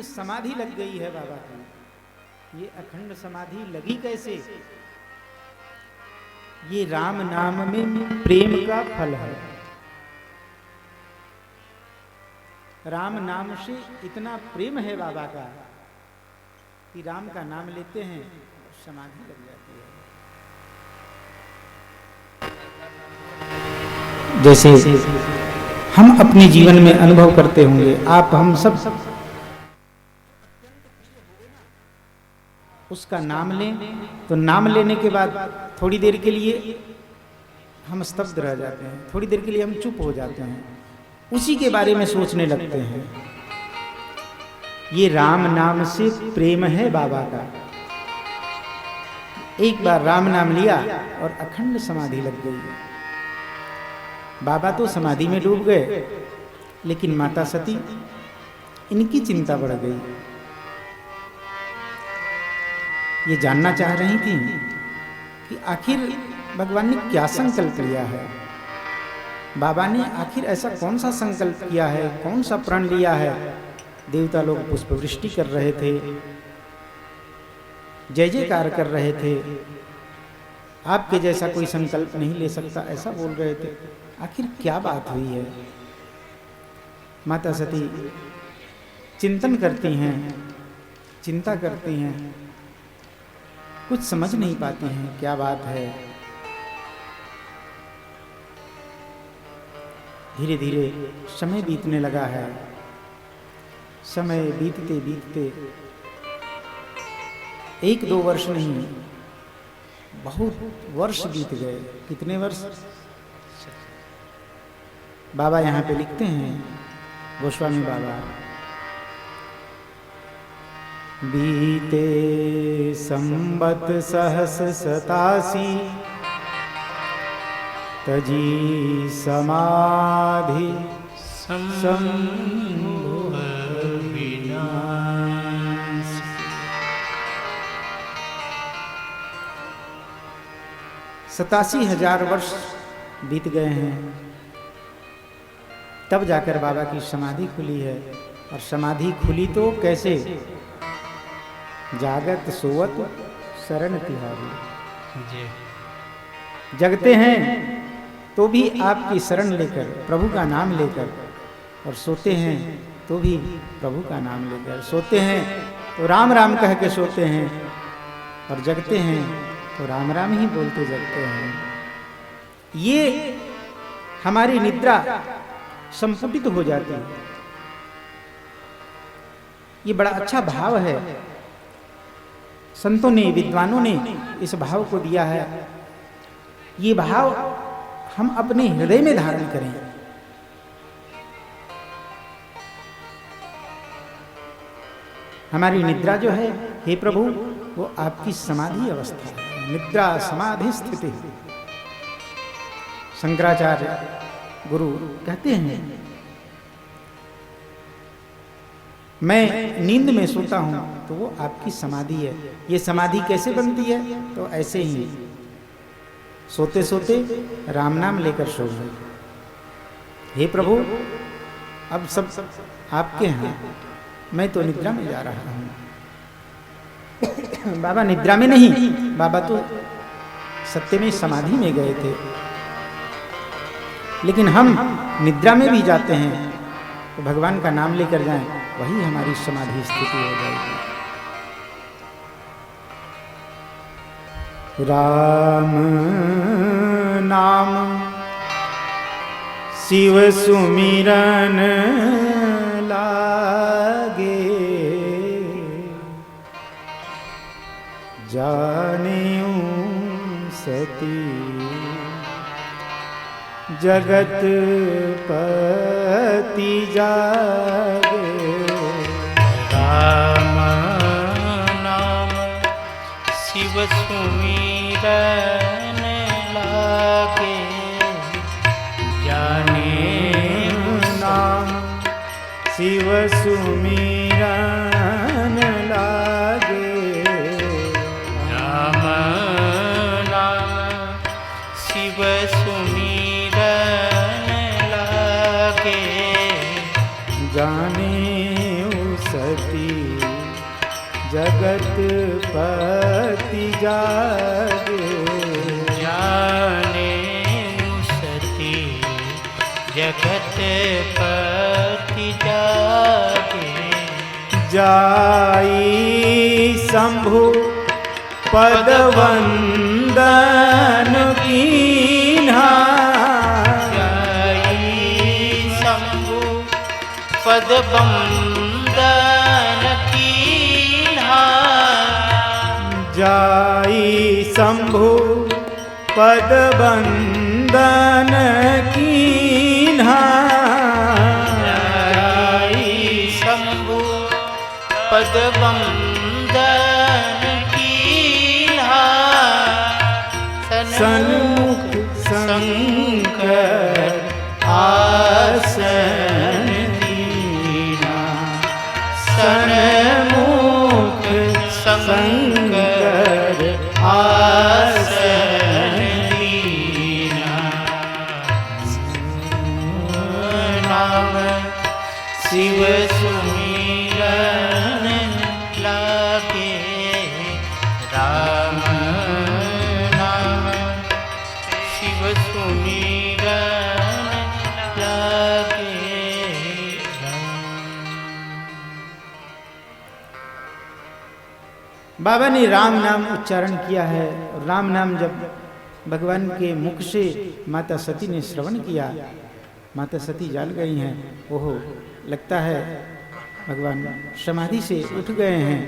अखंड समाधि लग गई है बाबा की। ये अखंड समाधि लगी कैसे? ये राम नाम में प्रेम का फल है। राम नाम से इतना प्रेम है बाबा का कि राम का नाम लेते हैं और समाधि लग जाती है। जैसे हम अपने जीवन में अनुभव करते होंगे, आप हम सब उसका नाम लें तो नाम लेने के बाद थोड़ी देर के लिए हम स्तब्ध रह जाते हैं, थोड़ी देर के लिए हम चुप हो जाते हैं, उसी के बारे में सोचने लगते हैं। ये राम नाम से प्रेम है बाबा का। एक बार राम नाम लिया और अखंड समाधि लग गई। बाबा तो समाधि में डूब गए, लेकिन माता सती, इनकी चिंता बढ़ गई। ये जानना चाह रही थी कि आखिर भगवान ने क्या संकल्प लिया है। बाबा ने आखिर ऐसा कौन सा संकल्प किया है, कौन सा प्रण लिया है। देवता लोग पुष्पवृष्टि कर रहे थे, जय जयकार कर रहे थे, आपके जैसा कोई संकल्प नहीं ले सकता, ऐसा बोल रहे थे। आखिर क्या बात हुई है? माता सती चिंतन करती हैं, चिंता करती हैं, कुछ समझ नहीं पाती हैं क्या बात है। धीरे धीरे समय बीतने लगा है। समय बीतते बीतते 1-2 वर्ष नहीं, बहुत वर्ष बीत गए। कितने वर्ष? बाबा यहाँ पे लिखते हैं, गोस्वामी बाबा, बीते संबत सहस 87 तजी समाधि संभव विनाश। 87,000 वर्ष बीत गए हैं, तब जाकर बाबा की समाधि खुली है। और समाधि खुली तो कैसे? जागत सोवत शरण तिहारी। जगते हैं तो भी आपकी शरण लेकर, प्रभु का नाम लेकर, और सोते हैं तो भी प्रभु का नाम लेकर। सोते हैं तो राम राम कह के सोते हैं, और जगते हैं तो राम राम ही बोलते जगते हैं। ये हमारी निद्रा संपुटित हो जाती है। ये बड़ा अच्छा भाव है। संतों ने, विद्वानों ने इस भाव को दिया है। ये भाव हम अपने हृदय में धारण करें। हमारी निद्रा जो है, हे प्रभु, वो आपकी समाधि अवस्था है। निद्रा समाधि स्थिति। शंकराचार्य गुरु कहते हैं, मैं नींद में सोता हूं तो वो आपकी समाधि है। ये समाधि कैसे बनती है? तो ऐसे ही सोते सोते राम नाम लेकर सो गए। हे प्रभु, अब सब आपके हैं, मैं तो निद्रा में जा रहा हूं। बाबा निद्रा में नहीं, बाबा तो सत्य में समाधि में गए थे। लेकिन हम निद्रा में भी जाते हैं तो भगवान का नाम लेकर जाएं, वही हमारी समाधि स्थिति हो जाएगी। राम नाम शिव सुमिरन लागे, जानेऊ सती जगत पति जागे। राम नाम शिव सुमिरन लागे, जाने नाम शिव सुमिरन लागे। राम नाम शिव सुमिरन लागे, जाने सती जगत पति जागे। जाने सती जगत पति जागे। जाई शंभु पद वंदन कीन्हा। जाई शंभु पद वंदन कीन्हा। जाई शंभु पद वंदन कीन्हा। जाई शंभु पद वंदन कीन्हा। सन्मुख शंकर आसन दीना। सन्मुख शंकर आसन दीना। नाम शिव सुमिरन लागे। राम नाम शिव सुमिरन लागे। बाबा ने राम नाम उच्चारण किया है। और राम नाम जब भगवान के मुख से माता सती ने श्रवण किया, माता सती जाल गई हैं। ओहो, लगता है भगवान समाधि से उठ गए हैं।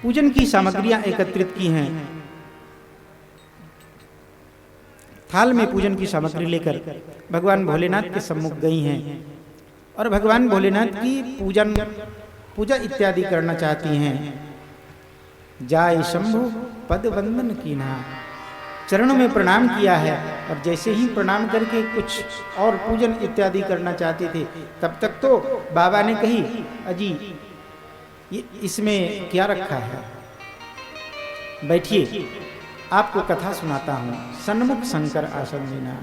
पूजन की सामग्रियां एकत्रित की हैं। थाल में पूजन की सामग्री लेकर भगवान भोलेनाथ के सम्मुख गई हैं और भगवान भोलेनाथ की पूजा इत्यादि करना चाहती हैं। जाय शंभु पद वंदन कीन्हा, चरणों में प्रणाम किया है। और जैसे ही प्रणाम करके कुछ और पूजन इत्यादि करना चाहते थे, तब तक तो बाबा ने कही, अजी ये इसमें क्या रखा है, बैठिए आपको कथा सुनाता हूं। सन्मुख शंकर आसन देना।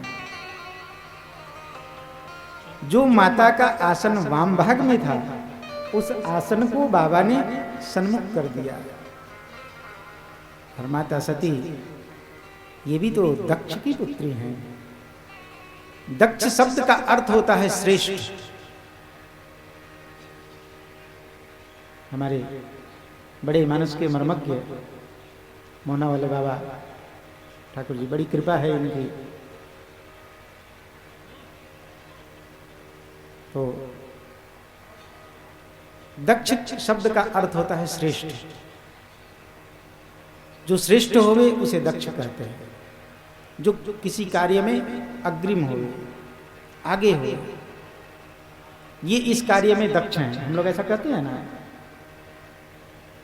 जो माता का आसन वाम भाग में था, उस आसन को बाबा ने सन्मुख कर दिया। और माता सती ये भी तो दक्ष की पुत्री हैं। दक्ष शब्द का अर्थ होता है श्रेष्ठ। हमारे बड़े मानस के मर्मज्ञ मोहना वाले बाबा ठाकुर जी, बड़ी कृपा है इनकी। तो दक्ष शब्द का अर्थ होता है श्रेष्ठ। जो श्रेष्ठ होवे उसे दक्ष कहते हैं। जो किसी कार्य में अग्रिम हो, आगे हो, ये इस कार्य में दक्ष हैं। हम लोग ऐसा कहते हैं ना,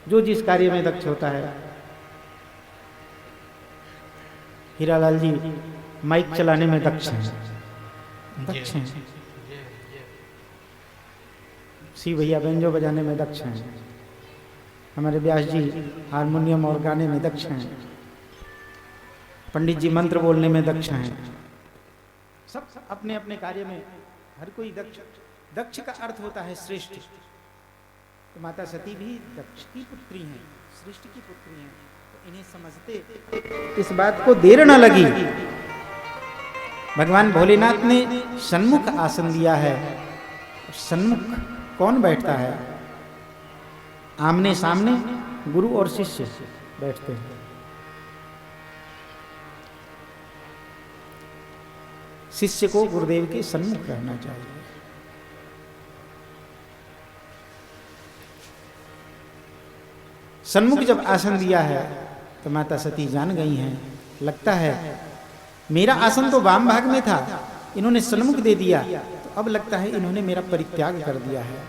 जो जिस कार्य में दक्ष होता है। हीरालाल जी माइक चलाने में दक्ष हैं, दक्ष हैं। सी भैया बेंजो बजाने में दक्ष हैं। हमारे व्यास जी हारमोनियम और गाने में दक्ष हैं। पंडित जी मंत्र बोलने में दक्ष हैं। सब अपने अपने कार्य में हर कोई दक्ष। दक्ष का अर्थ होता है श्रेष्ठ। तो माता सती भी दक्ष की पुत्री हैं, श्रेष्ठ की पुत्री हैं। तो इन्हें समझते इस बात को देर न लगी। भगवान भोलेनाथ ने सन्मुख आसन दिया है। सन्मुख कौन बैठता है? आमने सामने गुरु और शिष्य बैठते हैं। शिष्य को गुरुदेव के सन्मुख रहना चाहिए। सन्मुख जब आसन दिया है तो माता सती जान गई हैं। लगता है मेरा आसन तो वाम भाग में था, इन्होंने सन्मुख दे दिया, तो अब लगता है इन्होंने मेरा परित्याग कर दिया है।